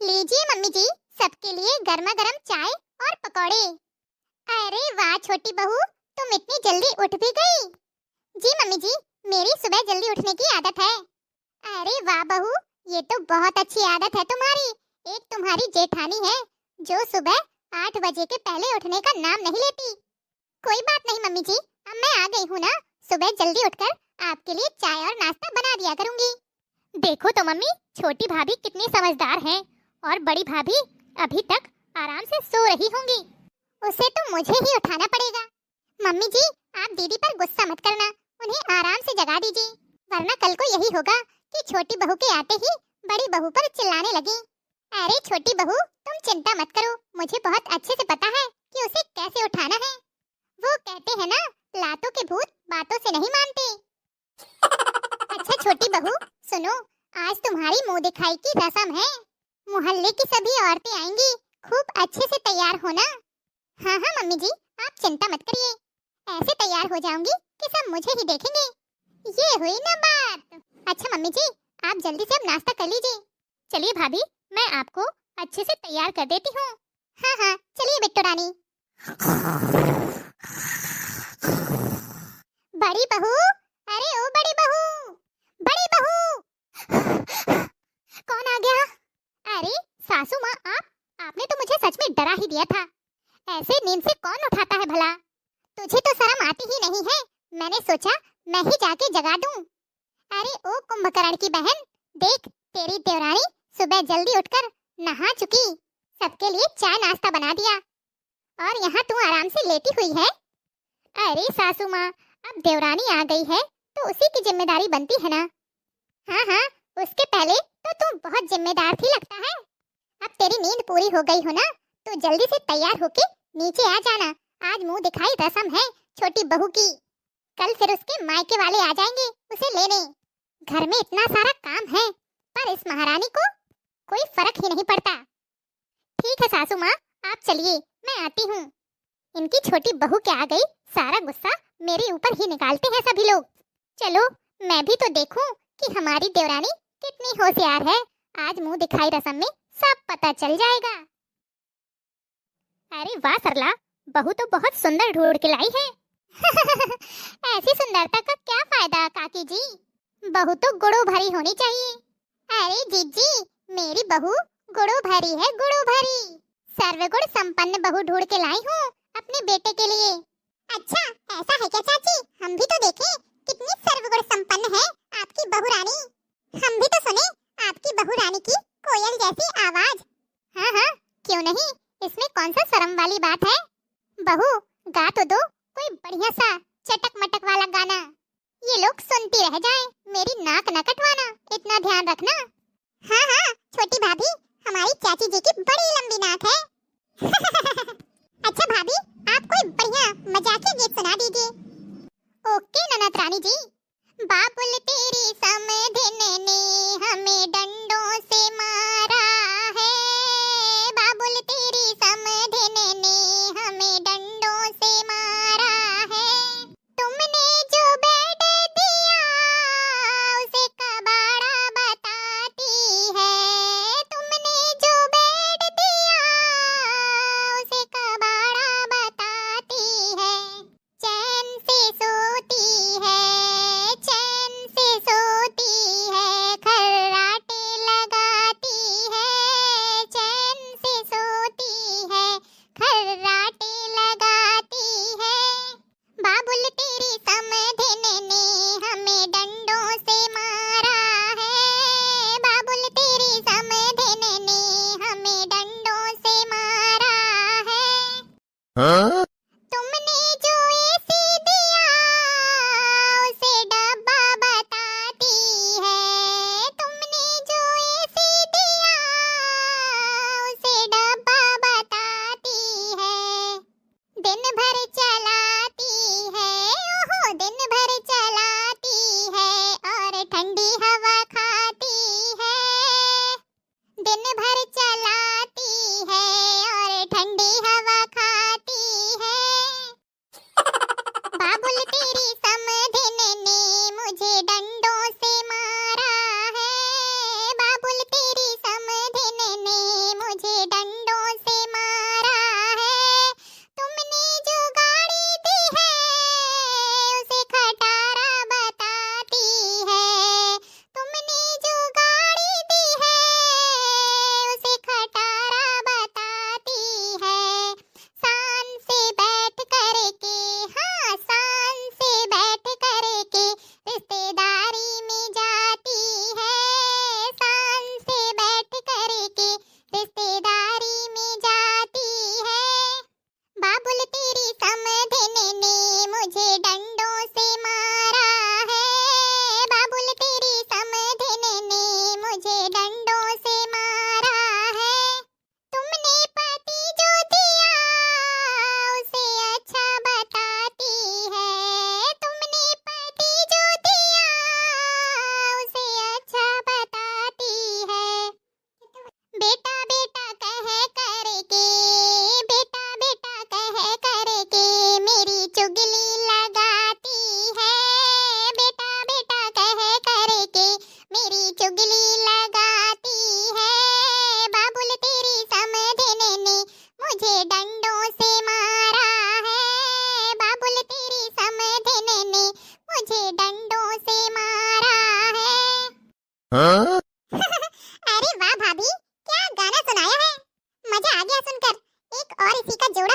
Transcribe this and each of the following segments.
लीजिए मम्मी जी, सबके लिए गर्मा गर्म चाय और पकौड़े। अरे वाह छोटी बहू, तुम इतनी जल्दी उठ भी गई। जी मम्मी जी, मेरी सुबह जल्दी उठने की आदत है। अरे वाह बहू, ये तो बहुत अच्छी आदत है तुम्हारी। एक तुम्हारी जेठानी है जो सुबह 8 बजे के पहले उठने का नाम नहीं लेती। कोई बात नहीं मम्मी जी, अब मैं आ गई हूँ ना, सुबह जल्दी उठकर आपके लिए चाय और नाश्ता बना दिया करूंगी। देखो तो मम्मी, छोटी भाभी कितनी समझदार हैं और बड़ी भाभी अभी तक आराम से सो रही होंगी। उसे तो मुझे ही उठाना पड़ेगा। मम्मी जी, आप दीदी पर गुस्सा मत करना, उन्हें आराम से जगा दीजिए, वरना कल को यही होगा कि छोटी बहू के आते ही बड़ी बहू पर चिल्लाने लगी। अरे छोटी बहू, तुम चिंता मत करो, मुझे बहुत अच्छे से पता है कि उसे कैसे उठाना है। वो कहते हैं ना, लातों के भूत बातों से नहीं मानते। अच्छा छोटी बहू सुनो, आज तुम्हारी मुंह दिखाई की रस्म है। मोहल्ले की सभी औरतें आएंगी, खूब अच्छे से तैयार होना। हाँ हाँ मम्मी जी, आप चिंता मत करिए, ऐसे तैयार हो जाऊंगी कि सब मुझे ही देखेंगे। ये हुई ना बात। अच्छा मम्मी जी, आप जल्दी से अब नाश्ता कर लीजिए। चलिए भाभी, मैं आपको अच्छे से तैयार कर देती हूँ। हाँ हाँ चलिए बिट्टू रानी। बड़ी बहू, अरे ओ बड़ी बहू, बड़ी बहू। कौन आ गया? अरे सासू माँ, आपने तो मुझे सच में डरा ही दिया था। ऐसे नींद से कौन उठाता है भला? तुझे तो शर्म आती ही नहीं है। मैंने सोचा मैं ही जाके जगा दूं। अरे ओ कुंभकर्ण की बहन, देख तेरी देवरानी सुबह जल्दी उठकर नहा चुकी, सबके लिए चाय नाश्ता बना दिया और यहाँ तू आराम से लेटी हुई है। अरे सासू माँ, अब देवरानी आ गई है तो उसी की जिम्मेदारी बनती है ना। हाँ हाँ, उसके पहले तो तुम बहुत जिम्मेदार थी लगता है। अब तेरी नींद पूरी हो गई हो ना, तो जल्दी से तैयार होके नीचे आ जाना। आज मुंह दिखाई रस्म है छोटी बहू की, कल फिर उसके मायके वाले आ जाएंगे उसे लेने। घर में इतना सारा काम है, पर इस महारानी को कोई फर्क ही नहीं पड़ता। ठीक है सासू माँ, आप चलिए, मैं आती हूँ। इनकी छोटी बहू क्या आ गई, सारा गुस्सा मेरे ऊपर ही निकालते हैं सभी लोग। चलो मैं भी तो देखूं कि हमारी देवरानी कितनी होशियार है। आज मुंह दिखाई रस्म में सब पता चल जाएगा। अरे वाह सरला, बहू तो बहुत सुंदर ढूंढ के लाई है। ऐसी सुंदरता का क्या फायदा काकी जी, बहू तो गुड़ो भरी होनी चाहिए। अरे जीजी, मेरी बहू गुड़ो भरी है, गुड़ो भरी। सर्वगुण संपन्न बहू ढूंढ के लाई हूँ अपने बेटे के लिए। अच्छा ऐसा है क्या चाची, हम भी तो देखें कितनी सर्वगुण संपन्न है आपकी बहू रानी। हम भी तो सुने आपकी बहू रानी की कोयल जैसी आवाज। हाँ हाँ क्यों नहीं, इसमें कौन सा शर्म वाली बात है। बहू गा तो दो कोई बढ़िया सा चटक मटक वाला गाना, ये लोग सुनती रह जाएं, मेरी नाक न कटवाना, इतना ध्यान रखना। हाँ हाँ छोटी भाभी, हमारी चाची जी की बड़ी लंबी नाक है। अच्छा भाभी, आप कोई बढ़िया मजाकिया गीत सुना दीजिए। ओके ननद रानी जी। बाबुल तेरी समधिन ने हमें डंडों से मारा है, बाबुल तेरी समधिन ने हमें डंडों से मारा है। तुमने जो बेड दिया उसे कबाड़ा बताती है, तुमने जो बेड दिया उसे कबाड़ा बताती है। चैन से सोती है, चैन से सोती है, खर्राटे लगाती है, चैन से सोती है, खर्राटे लगाती है। बाबुल तेरी समधिन ने हमें डंडों से मारा है, बाबुल तेरी समधिन ने हमें डंडों से मारा है। हाँ? तुमने जो ऐसे दिया उसे डब्बा बताती है, तुमने जो ऐसे दिया उसे डब्बा बताती है। दिन भर चलाती है, ओहो दिन भर चलाती है और ठंडी हवा खाती है। दिन भर चलाती है और ठंडी हवा खाती है। बाबुल तेरी समधिन ने मुझे डंडों से मारा है, बाबुल तेरी समधिन ने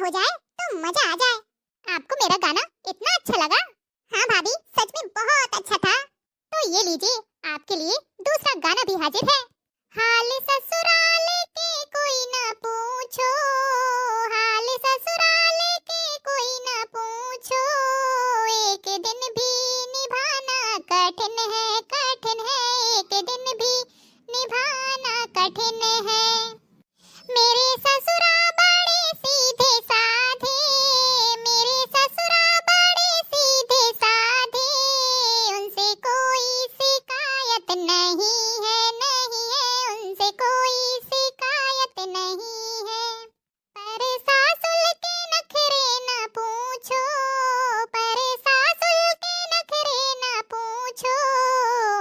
हो जाए तो मजा आ जाए। आपको मेरा गाना इतना अच्छा लगा? हाँ भाभी, सच में बहुत अच्छा था। तो ये लीजिए, आपके लिए दूसरा गाना भी हाजिर है। हाल ससुराल के कोई ना पूछो, हाल ससुराल के कोई ना पूछो, एक दिन भी निभाना कठिन है, कठिन है, एक दिन भी निभाना कठिन है। मेरे ससुरा बड़े सीधे साधे, मेरे ससुरा बड़े सीधे साधे, उनसे कोई शिकायत नहीं है, नहीं है, उनसे कोई शिकायत नहीं है। पर सासुल के नखरे ना पूछो, पर सासुल के नखरे ना पूछो,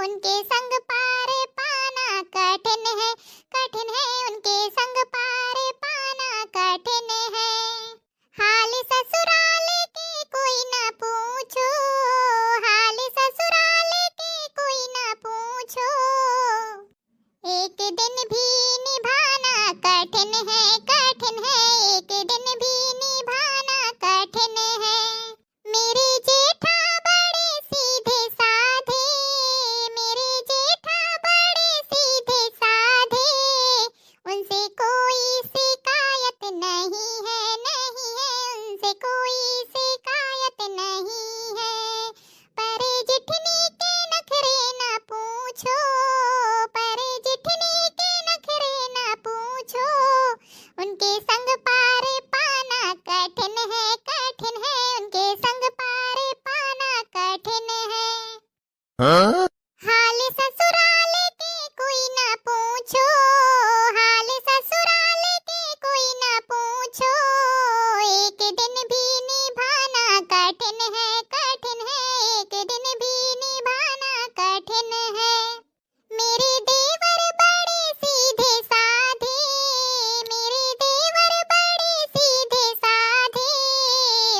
उनके संग पार पाना कठिन है, कठिन है, उनके संग पार पाना कठिन है। हाल ससुराल के कोई ना पूछो, हाल ससुराल के कोई ना पूछो, एक दिन भी निभाना कठिन है, कठिन है, एक दिन भी निभाना कठिन है। मेरे जेठा बड़े सीधे साधे, मेरे जेठा बड़े सीधे साधे, उनसे कोई शिकायत नहीं है, नहीं है, उनसे कोई शिकायत नहीं है। पर जिठनी के नखरे ना पूछो, पर जिठनी के नखरे ना पूछो, उनके संग पार पाना कठिन है, कठिन है, उनके संग पार पाना कठिन है। हाँ? हाल ससुराल के कोई ना पूछो, हाल ससुराल के कोई ना पूछो, एक दिन भी निभाना कठिन है, कठिन है, एक दिन भी निभाना कठिन है। मेरे देवर बड़े सीधे साधे, मेरे देवर बड़े सीधे साधे,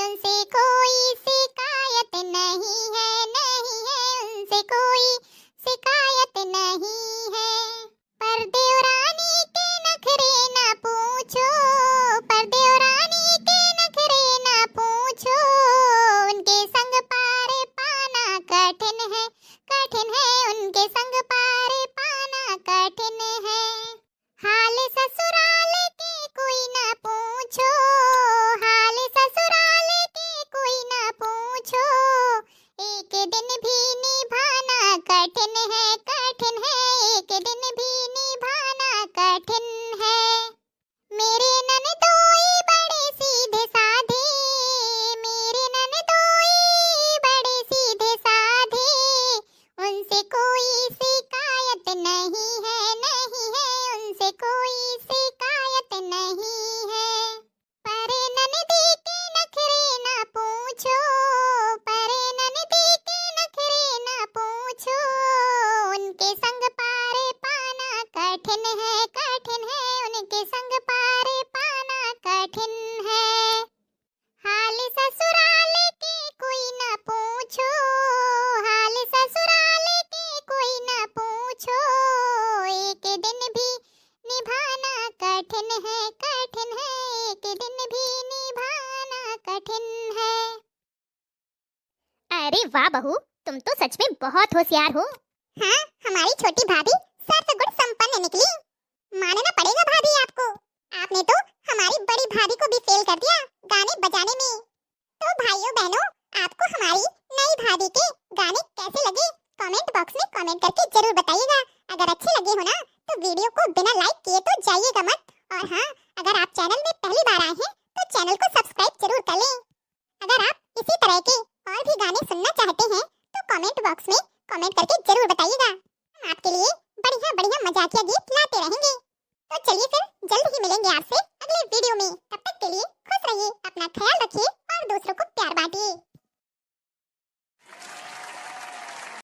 उनसे कोई शिकायत नहीं है, नहीं है, उनसे कोई शिकायत नहीं है। पर देवरानी के नखरे ना पूछो, पर देवरानी के नखरे ना पूछो, उनके संग पार पाना कठिन है, कठिन है, उनके संग पार पाना कठिन है। हाल ससुराल के कोई ना पूछो, हाल ससुराल के कोई ना पूछो, एक दिन भी निभाना कठिन है, कठिन है, एक दिन भी निभाना कठिन है। मेरे ननदोई बड़े सीधे साधे, मेरे ननदोई बड़े सीधे साधे, उनसे कोई शिकायत नहीं है, नहीं है, उनसे कोई शिकायत नहीं है। पर ननदी के नखरे ना पूछो, पर ननदी के नखरे ना पूछो, उनके संग पार पाना कठिन है, कठिन है, उनके संग पार पाना कठिन है। हाल ससुराल के कोई ना पूछो, हाल ससुराल के कोई ना पूछो, एक दिन भी निभाना कठिन है, कठिन है, एक दिन भी निभाना कठिन है। अरे वाह बहू, तुम तो सच में बहुत होशियार हो। हाँ, हमारी छोटी भाभी सर्व गुण संपन्न निकली। मानना पड़ेगा भाभी आपको, आपने तो हमारी बड़ी भाभी को भी फेल कर दिया गाने बजाने में। तो भाइयों बहनों, आपको हमारी नई भाभी के गाने कैसे लगे कमेंट बॉक्स में कमेंट करके जरूर बताइएगा। अगर अच्छे लगे हो ना तो वीडियो को बिना लाइक किए तो जाइएगा मत। और हाँ, अगर आप चैनल में पहली बार आए हैं तो चैनल को सब्सक्राइब जरूर कर लें। अगर आप इसी तरह के और भी गाने सुनना चाहते हैं तो कमेंट बॉक्स में कमेंट करके जरूर बताइएगा। हम आपके लिए बढ़िया बढ़िया मजाकिया गीत लाते रहेंगे। तो चलिए फिर जल्द ही मिलेंगे आपसे अगले वीडियो में। तब तक के लिए खुश रहिए, अपना ख्याल रखिए और दूसरों को प्यार बांटिए।